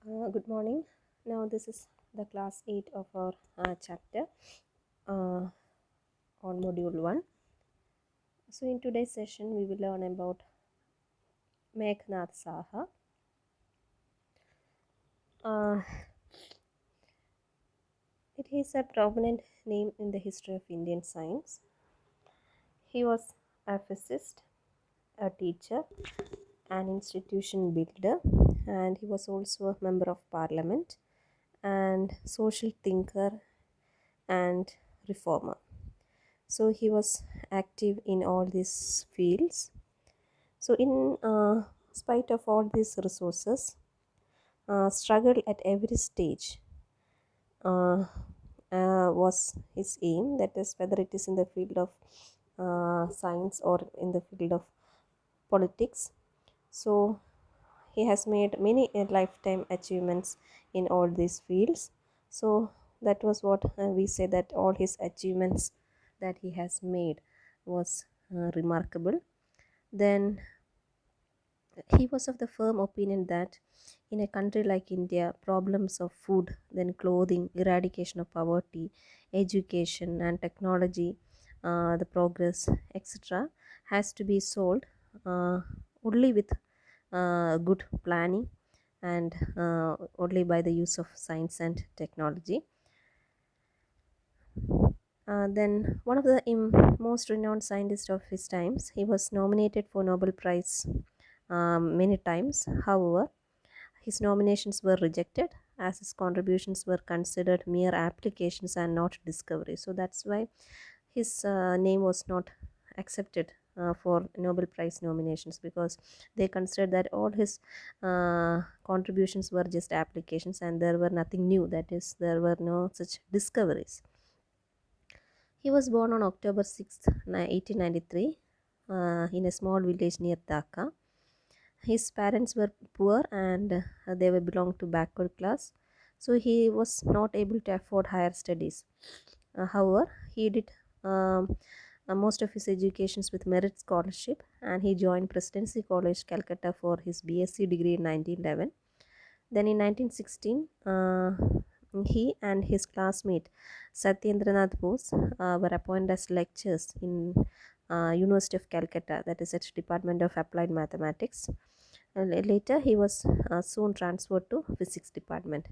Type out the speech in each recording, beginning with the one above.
Good morning. Now, this is the class 8 of our chapter uh, on module 1. So, in today's session, we will learn about Meghnath Saha. Uh, it is a prominent name in the history of Indian science. He was a physicist, a teacher, an institution builder, and he was also a member of parliament and social thinker and reformer. So he was active in all these fields. So in spite of all these resources, struggle at every stage uh, was his aim. That is, whether it is in the field of science or in the field of politics. So he has made many lifetime achievements in all these fields. So that was what we say, that all his achievements that he has made was remarkable. Then he was of the firm opinion that in a country like India, problems of food, then clothing, eradication of poverty, education and technology, the progress, etc., has to be solved only with good planning and only by the use of science and technology. Then one of the most renowned scientists of his times, he was nominated for Nobel Prize many times. However, his nominations were rejected as his contributions were considered mere applications and not discovery. So that's why his name was not accepted for Nobel Prize nominations, because they considered that all his contributions were just applications and there were nothing new, that is, there were no such discoveries. He was born on October 6th, 1893, in a small village near Dhaka. His parents were poor and they were belonged to backward class, so he was not able to afford higher studies. However, he did most of his educations with merit scholarship, and he joined Presidency College, Calcutta for his BSc degree in 1911. Then in 1916, he and his classmate Satyendranath Bose were appointed as lecturers in University of Calcutta, that is its Department of Applied Mathematics. And later, he was soon transferred to Physics Department.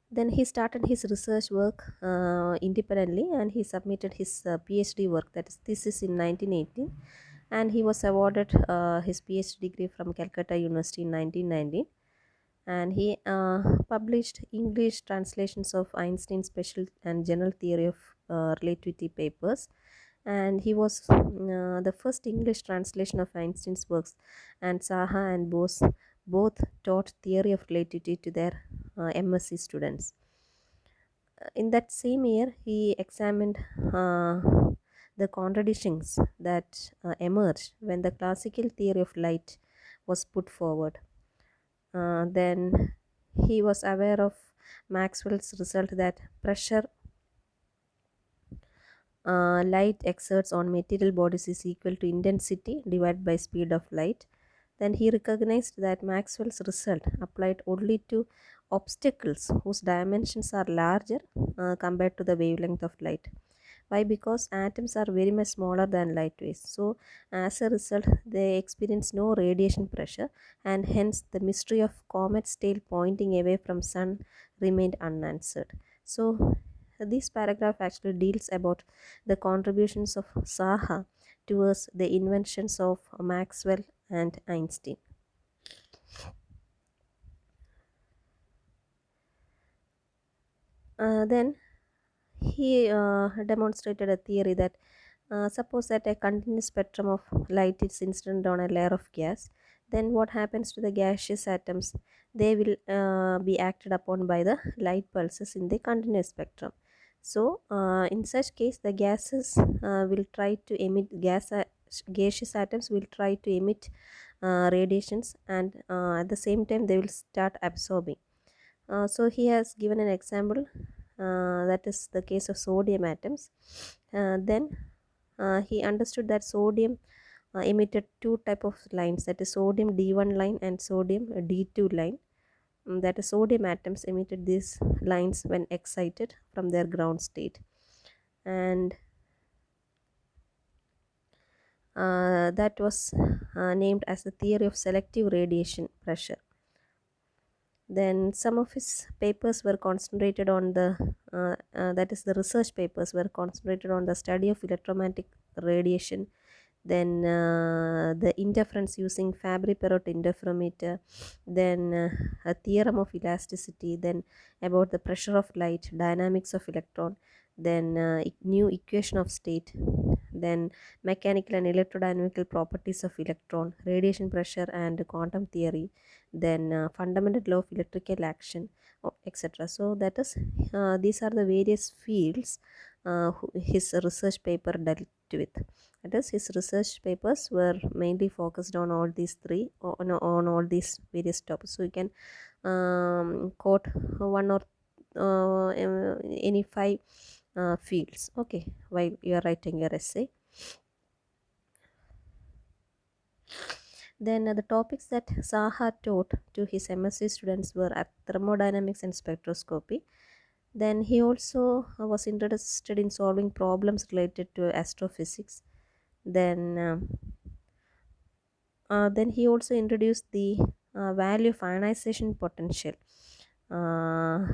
Then he started his research work independently, and he submitted his PhD work, that is thesis, in 1918, and he was awarded his PhD degree from Calcutta University in 1919. And he published English translations of Einstein's special and general theory of relativity papers, and he was the first English translation of Einstein's works, and Saha and Bose both taught theory of relativity to their MSc students. In that same year, he examined the contradictions that emerged when the classical theory of light was put forward. Then he was aware of Maxwell's result that pressure light exerts on material bodies is equal to intensity divided by speed of light. Then he recognized that Maxwell's result applied only to obstacles whose dimensions are larger compared to the wavelength of light. Why? Because atoms are very much smaller than light waves. So as a result, they experience no radiation pressure, and hence the mystery of comet's tail pointing away from sun remained unanswered. So this paragraph actually deals about the contributions of Saha towards the inventions of Maxwell and Einstein. Then he demonstrated a theory that suppose that a continuous spectrum of light is incident on a layer of gas, then what happens to the gaseous atoms? They will be acted upon by the light pulses in the continuous spectrum. So in such case, the gases will try to emit gaseous atoms will try to emit radiations, and at the same time they will start absorbing. So he has given an example, that is the case of sodium atoms. Then he understood that sodium emitted two type of lines, that is sodium D1 line and sodium D2 line. That is sodium atoms emitted these lines when excited from their ground state, and that was named as the theory of selective radiation pressure. Then some of his papers were concentrated on that is the research papers were concentrated on the study of electromagnetic radiation, then the interference using Fabry-Perot interferometer, then a theorem of elasticity, then about the pressure of light, dynamics of electron, then new equation of state, then mechanical and electrodynamical properties of electron, radiation pressure and quantum theory, then fundamental law of electrical action, etc. So that is these are the various fields his research paper dealt with. That is, his research papers were mainly focused on all these three, on all these various topics. So you can quote one or any five fields, okay, while you are writing your essay. Then the topics that Saha taught to his MSc students were thermodynamics and spectroscopy. Then he also was interested in solving problems related to astrophysics. Then he also introduced the value of ionization potential. Uh,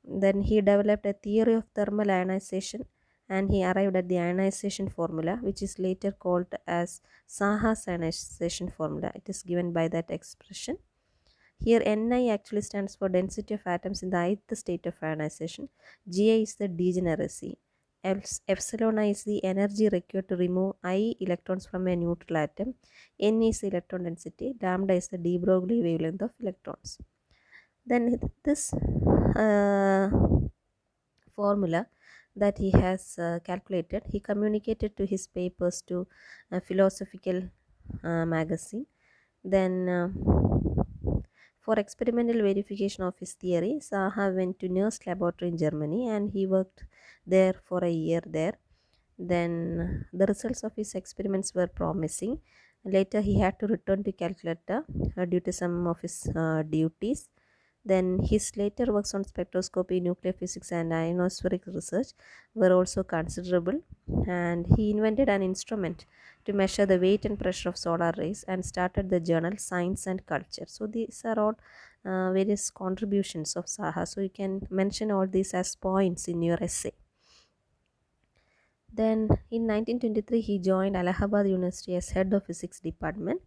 then he developed a theory of thermal ionization, and he arrived at the ionization formula, which is later called as Saha's ionization formula. It is given by that expression. Here Ni actually stands for density of atoms in the ith state of ionization. Gi is the degeneracy. Epsilon I is the energy required to remove I electrons from a neutral atom. N is the electron density. Lambda is the de Broglie wavelength of electrons. Then this formula that he has calculated, he communicated to his papers to a philosophical magazine. Then for experimental verification of his theory, Saha went to Nernst laboratory in Germany, and he worked there for a year there. Then the results of his experiments were promising. Later he had to return to Calcutta due to some of his duties. Then his later works on spectroscopy, nuclear physics and ionospheric research were also considerable, and he invented an instrument to measure the weight and pressure of solar rays and started the journal Science and Culture. So these are all various contributions of Saha. So you can mention all these as points in your essay. Then in 1923 he joined Allahabad University as head of physics department,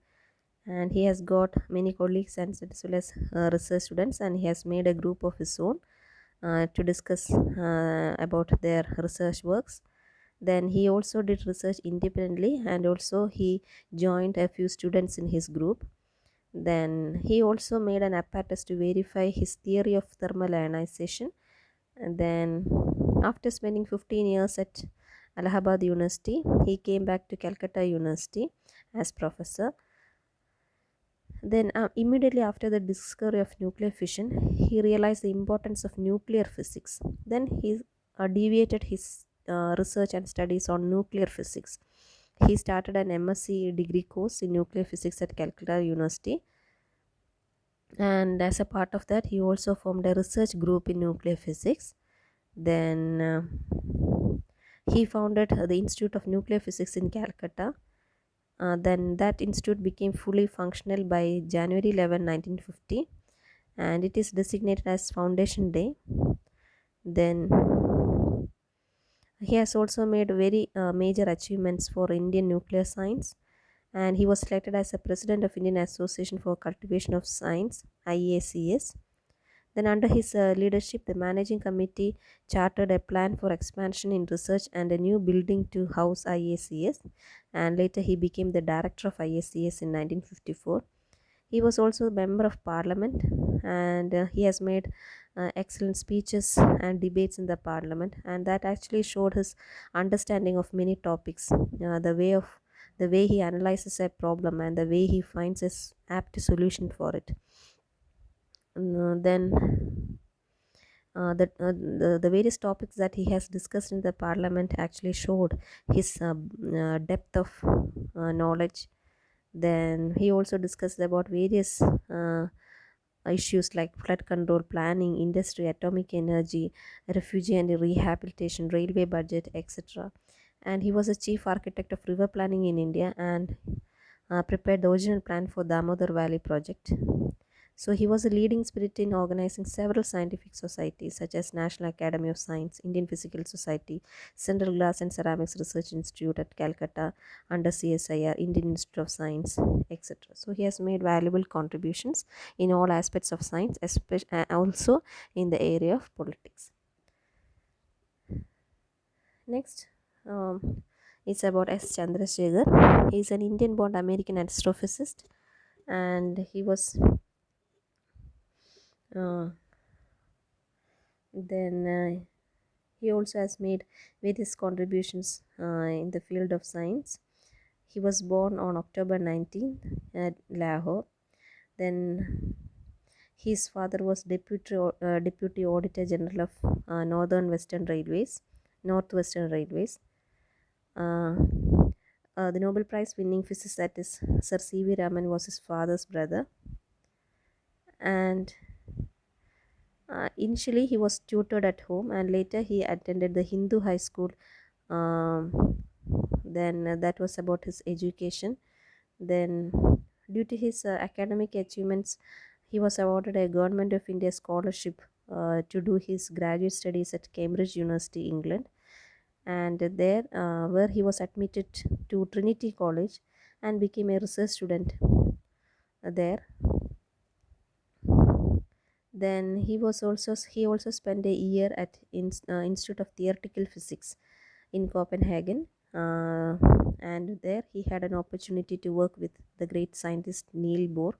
and he has got many colleagues and as well as research students, and he has made a group of his own to discuss about their research works. Then he also did research independently, and also he joined a few students in his group. Then he also made an apparatus to verify his theory of thermal ionization. And then after spending 15 years at Allahabad University, he came back to Calcutta University as professor. Then immediately after the discovery of nuclear fission, he realized the importance of nuclear physics. Then he deviated his research and studies on nuclear physics. He started an MSc degree course in nuclear physics at Calcutta University, and as a part of that he also formed a research group in nuclear physics. Then he founded the Institute of Nuclear Physics in Calcutta. Then that institute became fully functional by January 11, 1950, and it is designated as Foundation Day. Then he has also made very major achievements for Indian nuclear science, and he was selected as a president of Indian Association for Cultivation of Science, IACS. Then under his leadership, the managing committee chartered a plan for expansion in research and a new building to house IACS, and later he became the director of IACS in 1954. He was also a member of parliament, and he has made excellent speeches and debates in the parliament, and that actually showed his understanding of many topics, the way he analyzes a problem and the way he finds a apt solution for it. Then the various topics that he has discussed in the parliament actually showed his depth of knowledge. Then he also discussed about various issues like flood control, planning, industry, atomic energy, refugee and rehabilitation, railway budget, etc. And he was a chief architect of river planning in India and prepared the original plan for Damodar Valley project. So he was a leading spirit in organizing several scientific societies such as National Academy of Science, Indian Physical Society, Central Glass and Ceramics Research Institute at Calcutta under CSIR, Indian Institute of Science, etc. So he has made valuable contributions in all aspects of science, especially also in the area of politics. Next, it's about S. Chandrasekhar. He is an Indian-born American astrophysicist, and uh, he also has made various contributions in the field of science. He was born on October 19th at Lahore. Then his father was deputy auditor general of Northwestern Railways. Uh, the Nobel Prize winning physicist, that is Sir C.V. Raman, was his father's brother. And initially he was tutored at home, and later he attended the Hindu high school. Then that was about his education. Then, due to his academic achievements, he was awarded a Government of India scholarship to do his graduate studies at Cambridge University, England. And there, where he was admitted to Trinity College and became a research student there. Then he also spent a year at Institute of Theoretical Physics in Copenhagen, and there he had an opportunity to work with the great scientist Niels Bohr.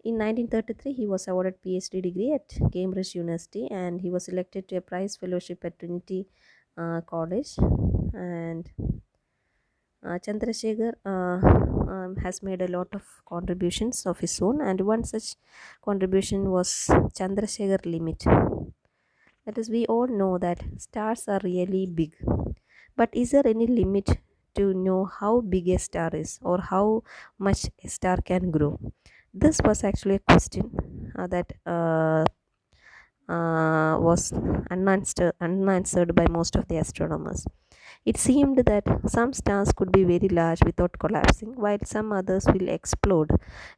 In 1933, he was awarded PhD degree at Cambridge University, and he was elected to a prize fellowship at Trinity College. And Chandrasekhar has made a lot of contributions of his own, and one such contribution was Chandrasekhar limit. That is, we all know that stars are really big, but is there any limit to know how big a star is or how much a star can grow? This was actually a question that was unanswered by most of the astronomers. It seemed that some stars could be very large without collapsing, while some others will explode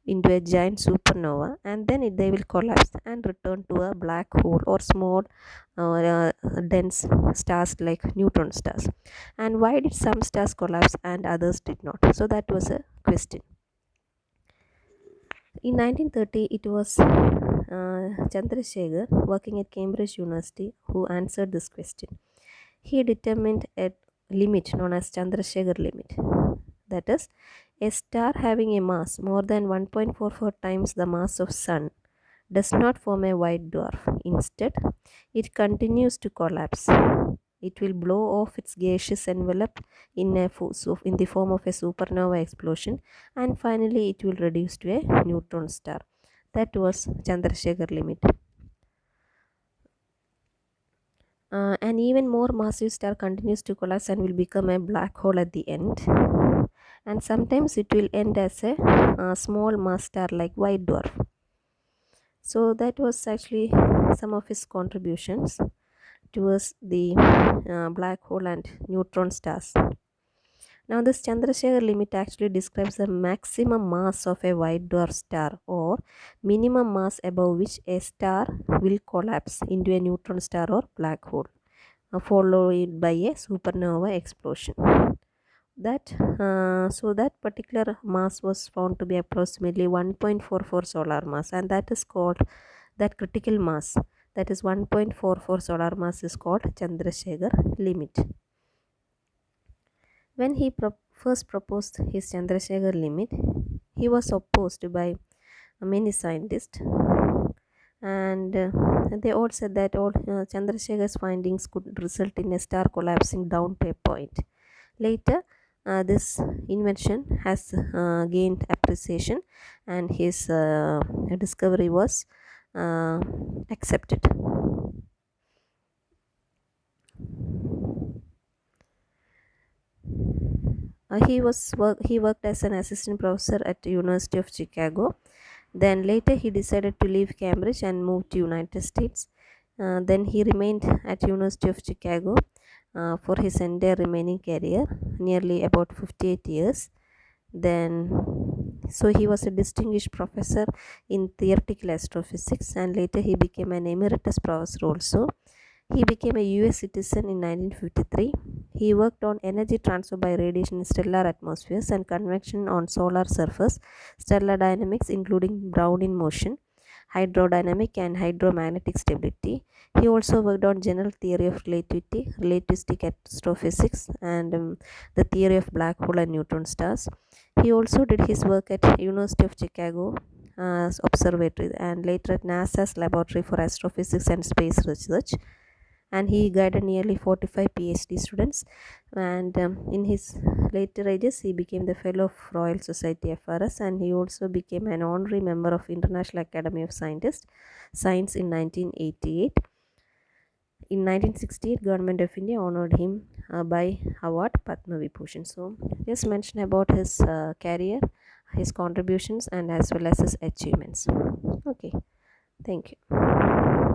into a giant supernova, and then they will collapse and return to a black hole or small dense stars like neutron stars. And why did some stars collapse and others did not? So that was a question. In 1930, it was Chandrasekhar, working at Cambridge University, who answered this question. He determined a limit known as Chandrasekhar limit. That is, a star having a mass more than 1.44 times the mass of Sun does not form a white dwarf. Instead, it continues to collapse. It will blow off its gaseous envelope in the form of a supernova explosion, and finally it will reduce to a neutron star. That was Chandrasekhar limit. An even more massive star continues to collapse and will become a black hole at the end. And sometimes it will end as a small mass star like white dwarf. So that was actually some of his contributions towards the black hole and neutron stars. Now this Chandrasekhar limit actually describes the maximum mass of a white dwarf star or minimum mass above which a star will collapse into a neutron star or black hole, followed by a supernova explosion. That particular mass was found to be approximately 1.44 solar mass, and that critical mass, that is 1.44 solar mass, is called Chandrasekhar limit. When he first proposed his Chandrasekhar limit, he was opposed by many scientists, and they all said that Chandrasekhar's findings could result in a star collapsing down to a point. Later, this invention has gained appreciation, and his discovery was uh, accepted. He worked as an assistant professor at the University of Chicago. Then later he decided to leave Cambridge and move to United States. Then he remained at University of Chicago for his entire remaining career, nearly about 58 years. Then, so he was a distinguished professor in theoretical astrophysics, and later he became an emeritus professor also. He became a US citizen in 1953. He worked on energy transfer by radiation in stellar atmospheres and convection on solar surface, stellar dynamics including Brownian motion, hydrodynamic and hydromagnetic stability. He also worked on general theory of relativity, relativistic astrophysics, and the theory of black hole and neutron stars. He also did his work at University of Chicago Observatory and later at NASA's Laboratory for Astrophysics and Space Research, and he guided nearly 45 PhD students. And in his later ages, he became the fellow of Royal Society FRS, and he also became an honorary member of International Academy of Science in 1988. In 1968, Government of India honored him by award Padma Vibhushan. So, just mention about his career, his contributions, and as well as his achievements. Okay, thank you.